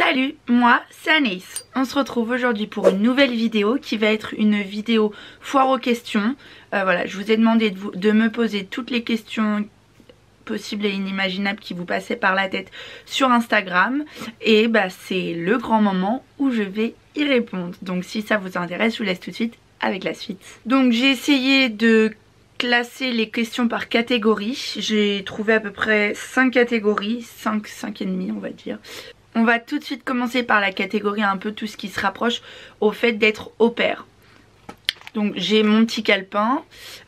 Salut, moi c'est Anaïs. On se retrouve aujourd'hui pour une nouvelle vidéo qui va être une vidéo foire aux questions. Voilà, je vous ai demandé de me poser toutes les questions possibles et inimaginables qui vous passaient par la tête sur Instagram. Et bah c'est le grand moment où je vais y répondre. Donc si ça vous intéresse, je vous laisse tout de suite avec la suite. Donc j'ai essayé de classer les questions par catégorie. J'ai trouvé à peu près 5 catégories, 5 et demi on va dire. On va tout de suite commencer par la catégorie un peu tout ce qui se rapproche au fait d'être au pair. Donc j'ai mon petit calepin,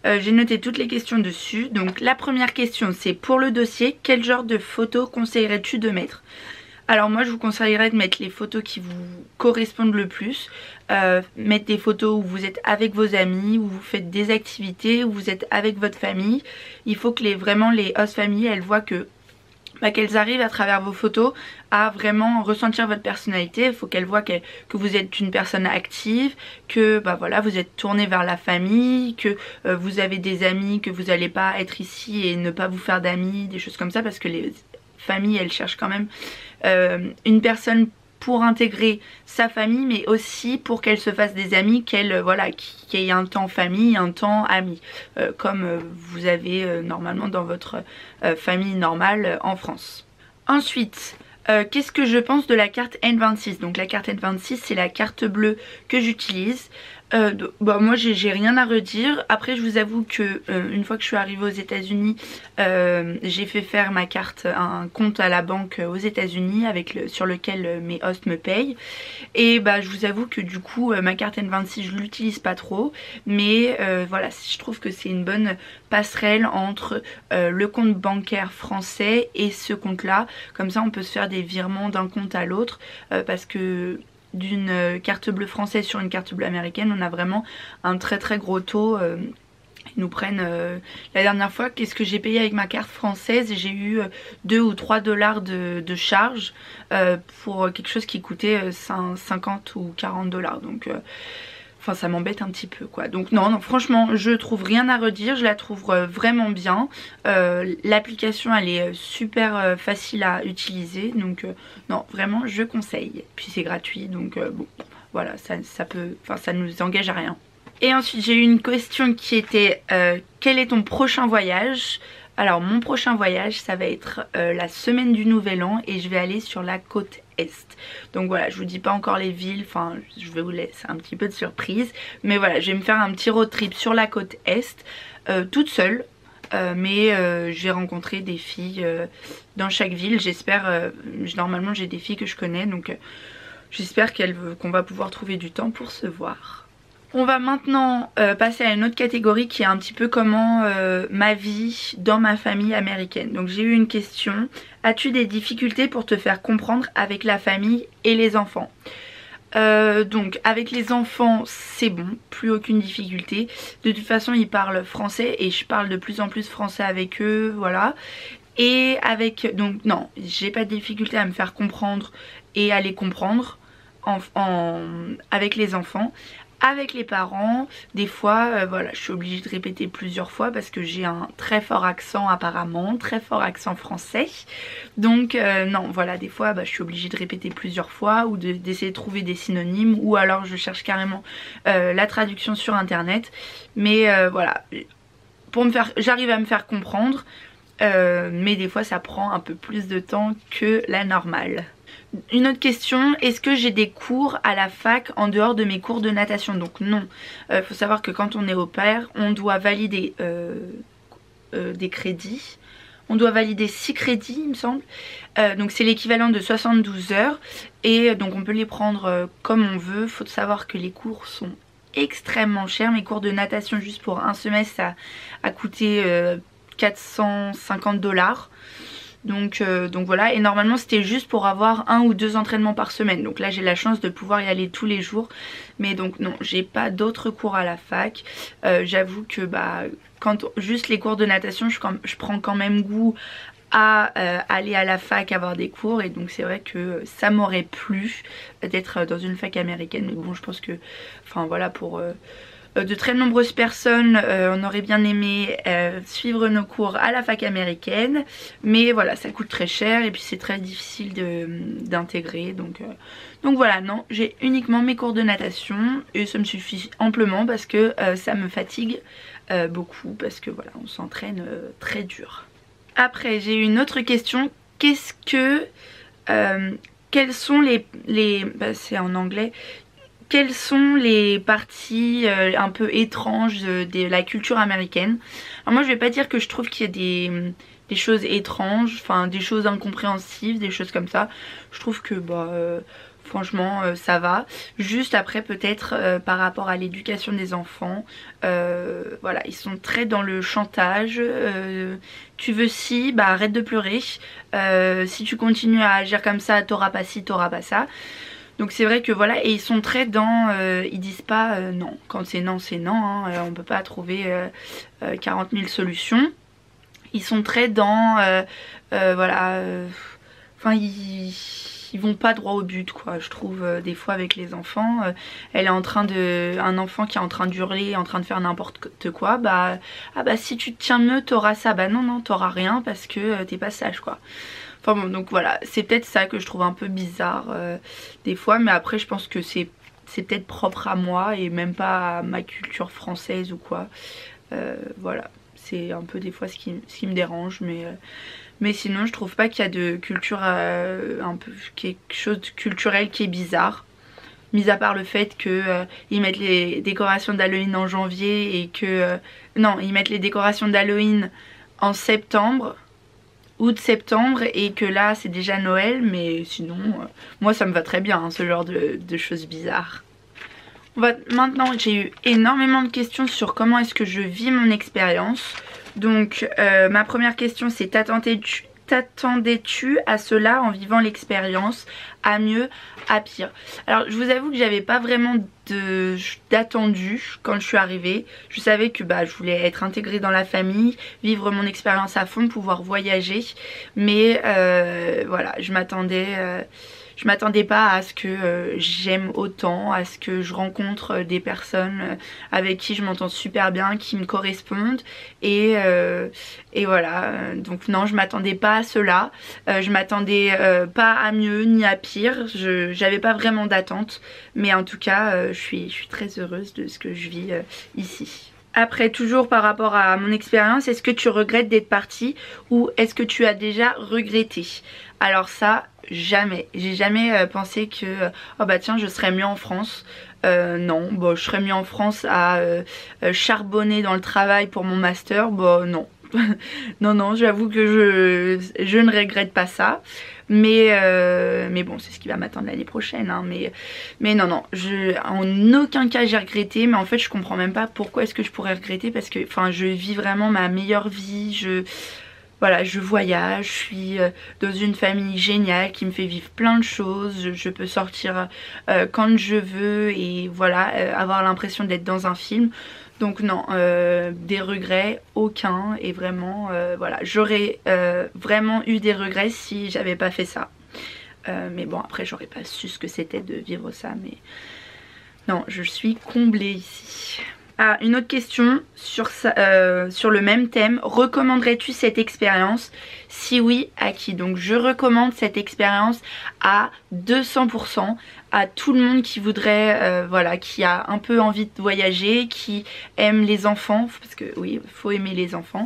j'ai noté toutes les questions dessus. Donc la première question c'est pour le dossier, quel genre de photos conseillerais-tu de mettre? Alors moi je vous conseillerais de mettre les photos qui vous correspondent le plus. Mettre des photos où vous êtes avec vos amis, où vous faites des activités, où vous êtes avec votre famille. Il faut que vraiment les host family elles voient que qu'elles arrivent à travers vos photos à vraiment ressentir votre personnalité. Il faut qu'elles voient que vous êtes une personne active, que voilà, vous êtes tourné vers la famille, que vous avez des amis, que vous n'allez pas être ici et ne pas vous faire d'amis, des choses comme ça, parce que les familles elles cherchent quand même une personne pour intégrer sa famille, mais aussi pour qu'elle se fasse des amis, voilà, qu'il y ait un temps famille, un temps ami, comme vous avez normalement dans votre famille normale en France. Ensuite, qu'est-ce que je pense de la carte N26? Donc la carte N26 c'est la carte bleue que j'utilise. Moi j'ai rien à redire. Après je vous avoue que une fois que je suis arrivée aux États-Unis, j'ai fait faire ma carte, un compte à la banque aux États-Unis sur lequel mes hosts me payent. Et je vous avoue que du coup ma carte N26 je l'utilise pas trop, mais voilà, je trouve que c'est une bonne passerelle entre le compte bancaire français et ce compte là. Comme ça on peut se faire des virements d'un compte à l'autre, parce que d'une carte bleue française sur une carte bleue américaine on a vraiment un très gros taux. Ils nous prennent la dernière fois, qu'est-ce que j'ai payé avec ma carte française? J'ai eu 2 ou 3 dollars de charge pour quelque chose qui coûtait 50 ou 40 dollars. Donc enfin ça m'embête un petit peu quoi. Donc non franchement je trouve rien à redire, je la trouve vraiment bien. L'application elle est super facile à utiliser, donc non vraiment je conseille. Puis c'est gratuit, donc bon voilà, ça peut, enfin ça ne nous engage à rien. Et ensuite j'ai eu une question qui était quel est ton prochain voyage? Alors mon prochain voyage ça va être la semaine du Nouvel An et je vais aller sur la côte Est. Donc voilà, je vous dis pas encore les villes, enfin je vais vous laisser un petit peu de surprise. Mais voilà, je vais me faire un petit road trip sur la côte Est, toute seule. Mais je vais rencontrer des filles dans chaque ville, j'espère. Normalement j'ai des filles que je connais, donc j'espère qu'on va pouvoir trouver du temps pour se voir. On va maintenant passer à une autre catégorie qui est un petit peu comment ma vie dans ma famille américaine. Donc j'ai eu une question, as-tu des difficultés pour te faire comprendre avec la famille et les enfants? Donc avec les enfants c'est bon, plus aucune difficulté. De toute façon ils parlent français et je parle de plus en plus français avec eux, voilà. Et donc non, j'ai pas de difficulté à me faire comprendre et à les comprendre avec les enfants. Avec les parents, des fois, voilà, je suis obligée de répéter plusieurs fois parce que j'ai un très fort accent apparemment, très fort accent français. Donc non, voilà, des fois je suis obligée de répéter plusieurs fois ou d'essayer de trouver des synonymes, ou alors je cherche carrément la traduction sur internet. Mais voilà, j'arrive à me faire comprendre, mais des fois ça prend un peu plus de temps que la normale. Une autre question, est-ce que j'ai des cours à la fac en dehors de mes cours de natation? Donc non, faut savoir que quand on est au pair, on doit valider des crédits. On doit valider 6 crédits il me semble, donc c'est l'équivalent de 72 heures. Et donc on peut les prendre comme on veut. Faut savoir que les cours sont extrêmement chers. Mes cours de natation juste pour un semestre ça a coûté 450 dollars. Donc voilà, et normalement c'était juste pour avoir 1 ou 2 entraînements par semaine. Donc là j'ai la chance de pouvoir y aller tous les jours. Mais donc non, j'ai pas d'autres cours à la fac. J'avoue que quand juste les cours de natation je prends quand même goût à aller à la fac, avoir des cours. Et donc c'est vrai que ça m'aurait plu d'être dans une fac américaine. Mais bon je pense que, enfin voilà, pour de très nombreuses personnes on aurait bien aimé suivre nos cours à la fac américaine, mais voilà, ça coûte très cher et puis c'est très difficile d'intégrer, donc voilà, non, j'ai uniquement mes cours de natation et ça me suffit amplement parce que ça me fatigue beaucoup, parce que voilà, on s'entraîne très dur. Après, j'ai une autre question. Qu'est-ce que... quels sont bah, c'est en anglais. Quelles sont les parties un peu étranges de la culture américaine? Alors moi je vais pas dire que je trouve qu'il y a des choses étranges, enfin des choses incompréhensibles, des choses comme ça. Je trouve que bah franchement ça va. Juste après peut-être par rapport à l'éducation des enfants, voilà, ils sont très dans le chantage. Tu veux ci, bah arrête de pleurer. Si tu continues à agir comme ça, t'auras pas ci, t'auras pas ça. Donc c'est vrai que voilà, et ils sont très dans, ils disent pas non, quand c'est non, hein, on peut pas trouver 40 000 solutions. Ils sont très dans, voilà, enfin ils vont pas droit au but quoi, je trouve des fois avec les enfants. Elle est en train un enfant qui est en train d'hurler, en train de faire n'importe quoi, bah ah bah si tu te tiens mieux t'auras ça, bah non t'auras rien parce que t'es pas sage quoi. Enfin bon, donc voilà, c'est peut-être ça que je trouve un peu bizarre des fois, mais après je pense que c'est peut-être propre à moi et même pas à ma culture française ou quoi. Voilà, c'est un peu des fois ce qui me dérange, mais sinon je trouve pas qu'il y a de culture, un peu quelque chose de culturel qui est bizarre. Mis à part le fait que ils mettent les décorations d'Halloween en janvier et que... non, ils mettent les décorations d'Halloween en septembre, août-septembre, et que là c'est déjà Noël, mais sinon moi ça me va très bien hein, ce genre de choses bizarres. Maintenant j'ai eu énormément de questions sur comment est-ce que je vis mon expérience. Donc ma première question c'est: t'attendais-tu à cela en vivant l'expérience? À mieux, à pire? Alors je vous avoue que j'avais pas vraiment d'attendu quand je suis arrivée. Je savais que bah, je voulais être intégrée dans la famille, vivre mon expérience à fond, pouvoir voyager. Mais voilà, je m'attendais pas à ce que j'aime autant, à ce que je rencontre des personnes avec qui je m'entends super bien, qui me correspondent. Et voilà, donc non, je m'attendais pas à cela. Je m'attendais pas à mieux ni à pire. J'avais pas vraiment d'attente. Mais en tout cas, je suis très heureuse de ce que je vis ici. Après, toujours par rapport à mon expérience, est-ce que tu regrettes d'être partie ou est-ce que tu as déjà regretté? Alors ça, jamais. J'ai jamais pensé que oh bah tiens, je serais mieux en France. Non, bon, je serais mieux en France à charbonner dans le travail pour mon master. Bon, non. non, j'avoue que je ne regrette pas ça. Mais bon, c'est ce qui va m'attendre l'année prochaine hein. Mais non, en aucun cas j'ai regretté. Mais en fait je comprends même pas pourquoi est-ce que je pourrais regretter, parce que enfin je vis vraiment ma meilleure vie. Voilà, je voyage, je suis dans une famille géniale qui me fait vivre plein de choses. Je peux sortir quand je veux et voilà, avoir l'impression d'être dans un film. Donc non, des regrets, aucun. Et vraiment, voilà, j'aurais vraiment eu des regrets si j'avais pas fait ça. Mais bon, après j'aurais pas su ce que c'était de vivre ça. Mais non, je suis comblée ici. Ah, une autre question sur le même thème. Recommanderais-tu cette expérience? Si oui, à qui? Donc je recommande cette expérience à 200% à tout le monde qui voudrait, voilà, qui a un peu envie de voyager, qui aime les enfants, parce que oui, il faut aimer les enfants.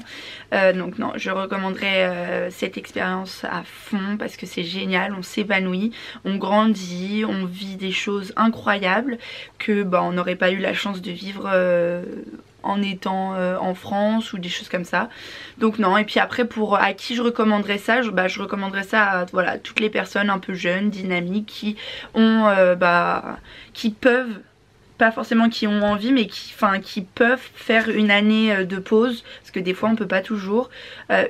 Donc non, je recommanderais cette expérience à fond parce que c'est génial, on s'épanouit, on grandit, on vit des choses incroyables que bah, on n'aurait pas eu la chance de vivre en étant en France ou des choses comme ça. Donc non, et puis après à qui je recommanderais ça? Je recommanderais ça à voilà, toutes les personnes un peu jeunes, dynamiques, qui ont qui peuvent, pas forcément qui ont envie, mais qui peuvent faire une année de pause, parce que des fois on peut pas toujours,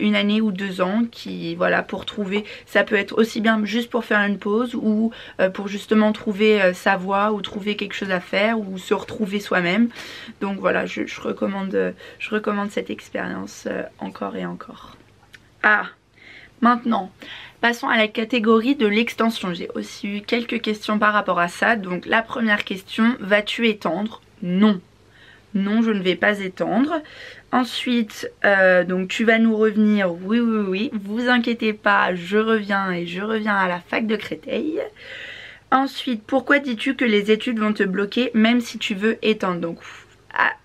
une année ou 2 ans, qui voilà, pour trouver, ça peut être aussi bien juste pour faire une pause ou pour justement trouver sa voie ou trouver quelque chose à faire ou se retrouver soi-même. Donc voilà, je recommande cette expérience encore et encore. Ah, maintenant passons à la catégorie de l'extension. J'ai aussi eu quelques questions par rapport à ça. Donc la première question, vas-tu étendre? Non. non je ne vais pas étendre. Ensuite donc tu vas nous revenir, oui oui oui, vous inquiétez pas, je reviens et je reviens à la fac de Créteil. Ensuite, pourquoi dis-tu que les études vont te bloquer même si tu veux étendre? Donc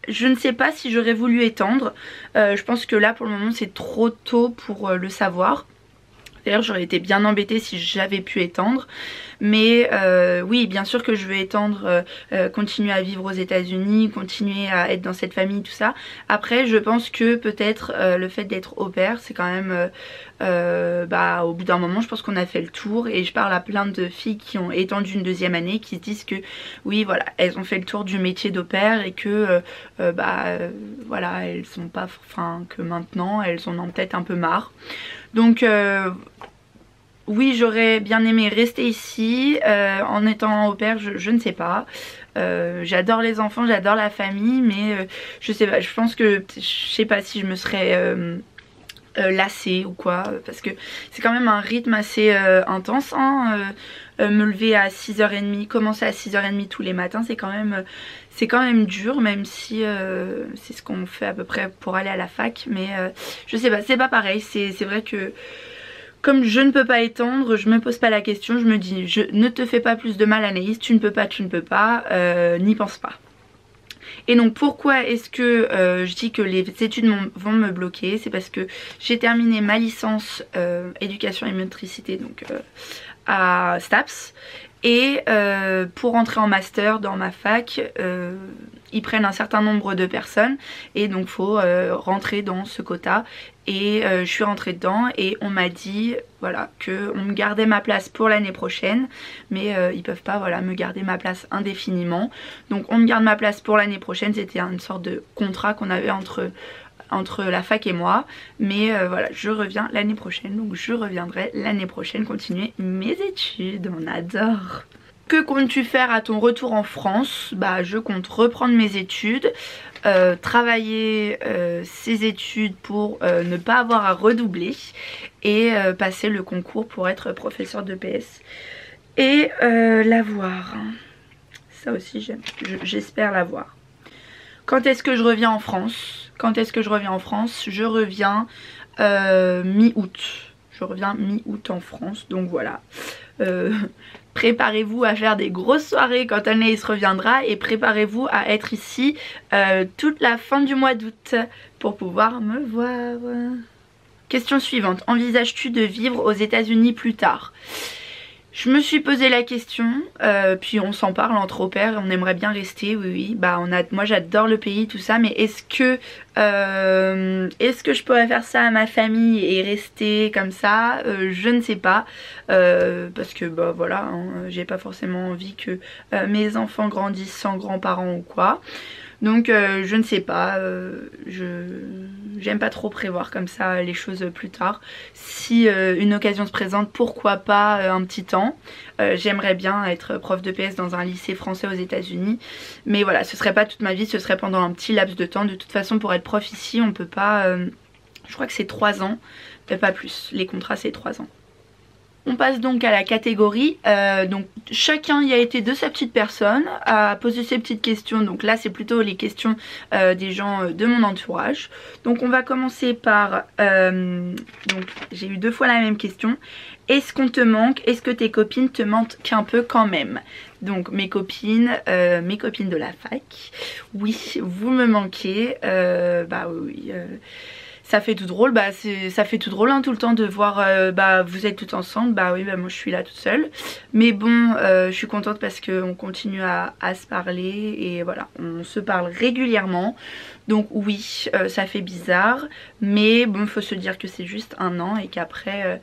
je ne sais pas si j'aurais voulu étendre, je pense que là pour le moment c'est trop tôt pour le savoir. D'ailleurs j'aurais été bien embêtée si j'avais pu étendre. Mais oui, bien sûr que je veux étendre, continuer à vivre aux États-Unis, continuer à être dans cette famille, tout ça. Après je pense que peut-être le fait d'être au pair c'est quand même au bout d'un moment je pense qu'on a fait le tour. Et je parle à plein de filles qui ont étendu une deuxième année qui se disent que oui voilà, elles ont fait le tour du métier d'au pair et que voilà, elles sont pas, enfin que maintenant elles en ont peut-être un peu marre. Donc oui, j'aurais bien aimé rester ici en étant au pair, je ne sais pas. J'adore les enfants, j'adore la famille, mais je sais pas, je pense que je sais pas si je me serais lassée ou quoi, parce que c'est quand même un rythme assez intense hein, me lever à 6h30, commencer à 6h30 tous les matins, c'est quand même dur, même si c'est ce qu'on fait à peu près pour aller à la fac. Mais je sais pas, c'est pas pareil, c'est vrai que comme je ne peux pas étendre, je me pose pas la question, je me dis ne te fais pas plus de mal Anaïs, tu ne peux pas, n'y pense pas. Et donc pourquoi est-ce que je dis que les études vont me bloquer? C'est parce que j'ai terminé ma licence éducation et motricité donc à STAPS. Et pour rentrer en master dans ma fac, ils prennent un certain nombre de personnes et donc faut rentrer dans ce quota. Et je suis rentrée dedans et on m'a dit voilà que on me gardait ma place pour l'année prochaine, mais ils peuvent pas voilà me garder ma place indéfiniment. Donc on me garde ma place pour l'année prochaine, c'était une sorte de contrat qu'on avait entre la fac et moi. Mais voilà, je reviens l'année prochaine, donc je reviendrai l'année prochaine continuer mes études, on adore. Que comptes-tu faire à ton retour en France? Bah je compte reprendre mes études, travailler ces études pour ne pas avoir à redoubler et passer le concours pour être professeur de PS et l'avoir. Ça aussi j'espère l'avoir. Quand est-ce que je reviens en France? Quand est-ce que je reviens en France? Je reviens mi-août. Je reviens mi-août en France, donc voilà. Préparez-vous à faire des grosses soirées quand Anaïs reviendra et préparez-vous à être ici toute la fin du mois d'août pour pouvoir me voir. Question suivante, envisages-tu de vivre aux États-Unis plus tard? Je me suis posé la question, puis on s'en parle entre au pair, on aimerait bien rester, oui oui, bah moi j'adore le pays, tout ça, mais est-ce que je pourrais faire ça à ma famille et rester comme ça? Je ne sais pas, parce que bah voilà, hein, j'ai pas forcément envie que mes enfants grandissent sans grands-parents ou quoi. Donc je ne sais pas, j'aime pas trop prévoir comme ça les choses plus tard. Si une occasion se présente, pourquoi pas un petit temps. J'aimerais bien être prof de PS dans un lycée français aux États-Unis. Mais voilà, ce serait pas toute ma vie, ce serait pendant un petit laps de temps. De toute façon pour être prof ici on peut pas, je crois que c'est 3 ans, pas plus, les contrats c'est 3 ans. On passe donc à la catégorie, donc chacun y a été de sa petite personne, a posé ses petites questions, donc là c'est plutôt les questions des gens de mon entourage. Donc on va commencer par, donc j'ai eu 2 fois la même question, est-ce qu'on te manque, est-ce que tes copines te manquent un peu quand même? Donc mes copines de la fac, oui vous me manquez, bah oui. Ça fait tout drôle, bah ça fait tout drôle hein, tout le temps de voir bah vous êtes toutes ensemble, bah oui bah moi je suis là toute seule. Mais bon je suis contente parce qu'on continue à se parler et voilà, on se parle régulièrement. Donc oui ça fait bizarre, mais bon faut se dire que c'est juste 1 an et qu'après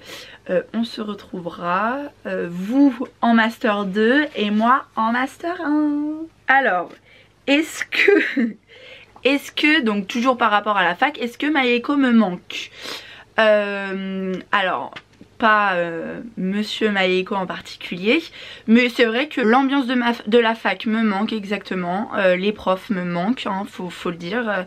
on se retrouvera. Vous en master 2 et moi en master 1. Alors, est-ce que, donc toujours par rapport à la fac, est-ce que Maeko me manque? Alors, pas Monsieur Maeko en particulier, mais c'est vrai que l'ambiance de la fac me manque exactement, les profs me manquent, hein, faut le dire.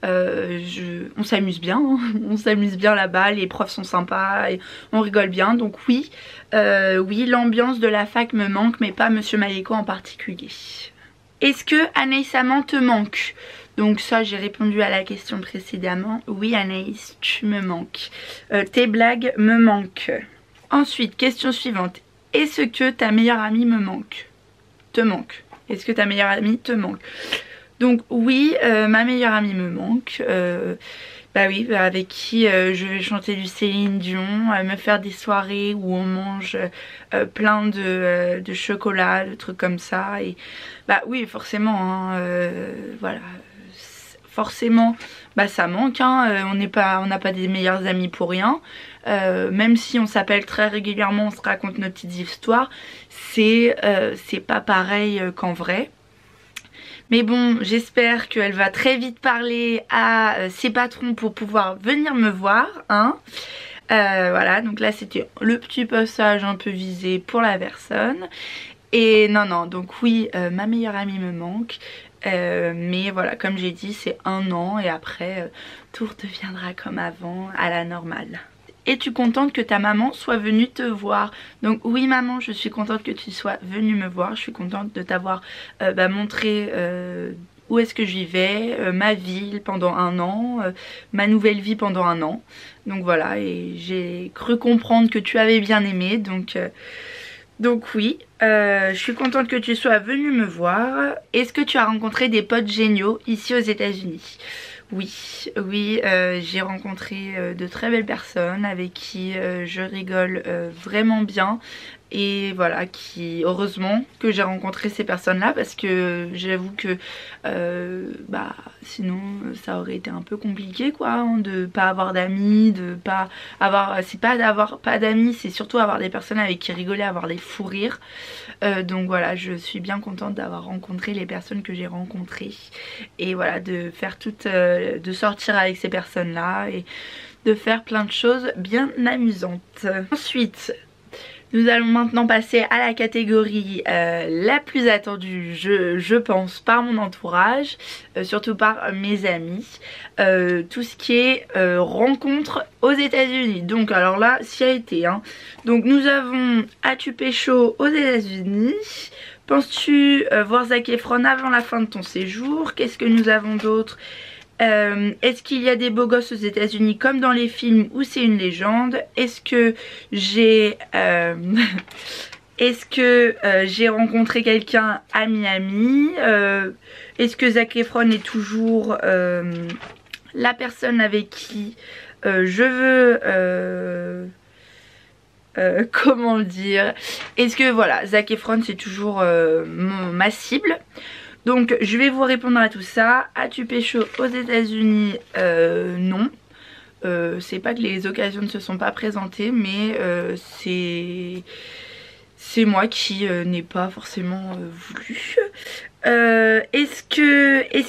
On s'amuse bien, hein. On s'amuse bien là-bas, les profs sont sympas et on rigole bien, donc oui, oui l'ambiance de la fac me manque, mais pas Monsieur Maeko en particulier. Est-ce que Anaïs Amand te manque? Donc ça, j'ai répondu à la question précédemment. Oui Anaïs, tu me manques. Tes blagues me manquent. Ensuite, question suivante. Est-ce que ta meilleure amie me manque? Te manque? Est-ce que ta meilleure amie te manque? Donc oui, ma meilleure amie me manque. Bah oui, avec qui je vais chanter du Céline Dion, me faire des soirées où on mange plein de chocolat, de trucs comme ça. Et bah oui, forcément, hein, voilà. Forcément, bah ça manque, hein, on n'a pas des meilleurs amis pour rien. Même si on s'appelle très régulièrement, on se raconte nos petites histoires, c'est pas pareil qu'en vrai. Mais bon, j'espère qu'elle va très vite parler à ses patrons pour pouvoir venir me voir, hein. Voilà, donc là c'était le petit passage un peu visé pour la personne. Et non, donc oui, ma meilleure amie me manque. Mais voilà, comme j'ai dit, c'est 1 an et après tout redeviendra comme avant, à la normale. Es-tu contente que ta maman soit venue te voir? Donc oui maman, je suis contente que tu sois venue me voir. Je suis contente de t'avoir montré où est-ce que je vivais, ma ville pendant 1 an, ma nouvelle vie pendant 1 an. Donc voilà, et j'ai cru comprendre que tu avais bien aimé, donc oui, je suis contente que tu sois venue me voir. Est-ce que tu as rencontré des potes géniaux ici aux États-Unis? Oui, j'ai rencontré de très belles personnes avec qui je rigole vraiment bien. Et voilà, heureusement que j'ai rencontré ces personnes-là, parce que j'avoue que bah sinon ça aurait été un peu compliqué quoi, hein, de pas avoir d'amis, de pas avoir, c'est pas d'avoir pas d'amis, c'est surtout avoir des personnes avec qui rigoler, avoir des fous rires. Donc voilà, je suis bien contente d'avoir rencontré les personnes que j'ai rencontrées et voilà, de faire de sortir avec ces personnes-là et de faire plein de choses bien amusantes. Ensuite, nous allons maintenant passer à la catégorie la plus attendue, je pense, par mon entourage, surtout par mes amis. Tout ce qui est rencontre aux États-Unis. Donc alors là, s'y a été, hein. Donc nous avons As-tu pécho aux États-Unis? Penses-tu voir Zac Efron avant la fin de ton séjour? Qu'est-ce que nous avons d'autre? Est-ce qu'il y a des beaux gosses aux États-Unis comme dans les films ou c'est une légende? Est-ce que j'ai j'ai rencontré quelqu'un à Miami? Est-ce que Zac Efron est toujours la personne avec qui je veux comment le dire? Est-ce que voilà, Zac Efron c'est toujours ma cible? Donc je vais vous répondre à tout ça. As-tu pécho aux États-Unis? Non. C'est pas que les occasions ne se sont pas présentées, mais c'est moi qui n'ai pas forcément voulu. Est-ce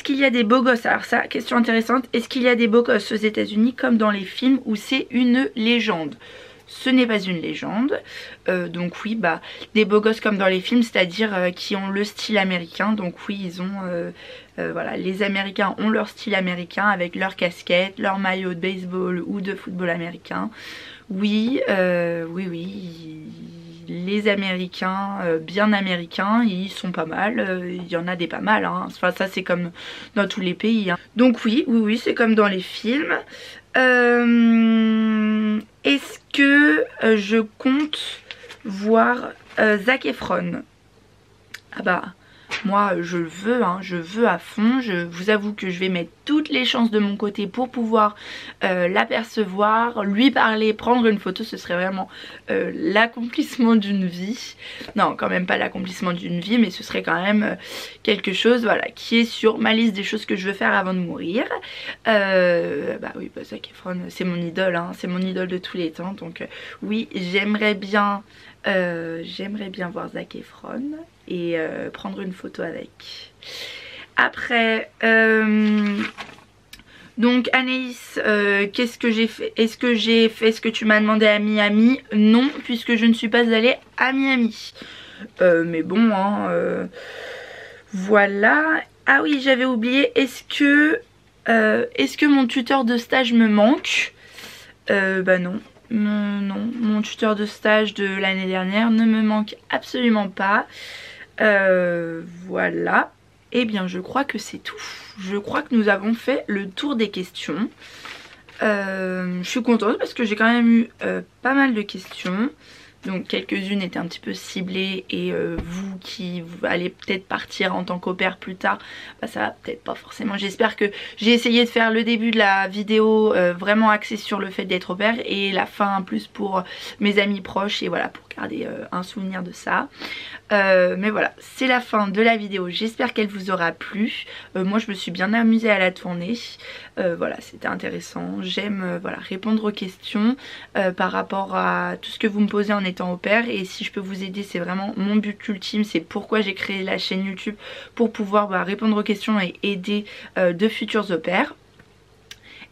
qu'il y a des beaux gosses? Alors ça, question intéressante. Est-ce qu'il y a des beaux gosses aux États-Unis comme dans les films où c'est une légende? Ce n'est pas une légende. Donc oui, bah des beaux gosses comme dans les films, c'est-à-dire qui ont le style américain. Donc oui, ils ont voilà, les Américains ont leur style américain avec leur casquette, leur maillot de baseball ou de football américain. Oui, les Américains bien américains, ils sont pas mal. Il y en a des pas mal, hein. Enfin ça c'est comme dans tous les pays, hein. Donc oui, c'est comme dans les films. Est-ce que je compte voir Zac Efron? Ah bah moi je veux, hein, je veux à fond. Je vous avoue que je vais mettre toutes les chances de mon côté pour pouvoir l'apercevoir, lui parler, prendre une photo. Ce serait vraiment l'accomplissement d'une vie. Non, quand même pas l'accomplissement d'une vie, mais ce serait quand même quelque chose, voilà, qui est sur ma liste des choses que je veux faire avant de mourir. Bah oui, bah, Zac Efron c'est mon idole, hein, c'est mon idole de tous les temps. Donc oui, j'aimerais bien voir Zac Efron et prendre une photo avec. Après donc Anaïs, qu'est-ce que j'ai fait? Est-ce que j'ai fait ce que tu m'as demandé à Miami? Non, puisque je ne suis pas allée à Miami. Mais bon, hein, voilà. Ah oui, j'avais oublié, est-ce que mon tuteur de stage me manque? Bah non. Non, mon tuteur de stage de l'année dernière ne me manque absolument pas. Voilà. Eh bien je crois que c'est tout. Je crois que nous avons fait le tour des questions. Je suis contente parce que j'ai quand même eu pas mal de questions. Donc quelques-unes étaient un petit peu ciblées et vous qui allez peut-être partir en tant qu'au pair plus tard, bah ça va peut-être pas forcément. J'espère que j'ai essayé de faire le début de la vidéo vraiment axé sur le fait d'être au pair et la fin plus pour mes amis proches et voilà, pour garder un souvenir de ça. Mais voilà, c'est la fin de la vidéo, j'espère qu'elle vous aura plu. Moi je me suis bien amusée à la tourner. Voilà, c'était intéressant. J'aime voilà, répondre aux questions par rapport à tout ce que vous me posez en étant au pair. Et si je peux vous aider, c'est vraiment mon but ultime. C'est pourquoi j'ai créé la chaîne YouTube, pour pouvoir répondre aux questions et aider de futurs au pairs.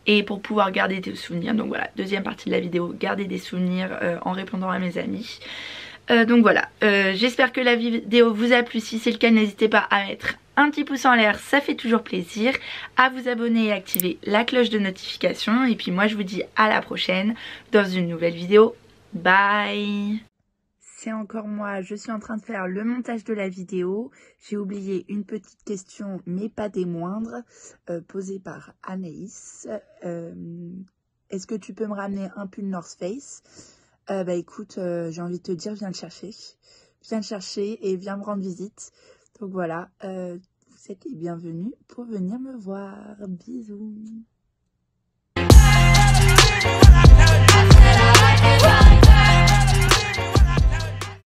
Et pour pouvoir garder des souvenirs. Donc voilà, deuxième partie de la vidéo, garder des souvenirs en répondant à mes amis. Donc voilà, j'espère que la vidéo vous a plu. Si c'est le cas, n'hésitez pas à mettre un petit pouce en l'air, ça fait toujours plaisir. À vous abonner et activer la cloche de notification. Et puis moi je vous dis à la prochaine dans une nouvelle vidéo. Bye! C'est encore moi, je suis en train de faire le montage de la vidéo. J'ai oublié une petite question, mais pas des moindres, posée par Anaïs. Est-ce que tu peux me ramener un pull North Face? Bah écoute, j'ai envie de te dire, viens le chercher. Viens le chercher et viens me rendre visite. Donc voilà, vous êtes les bienvenus pour venir me voir. Bisous.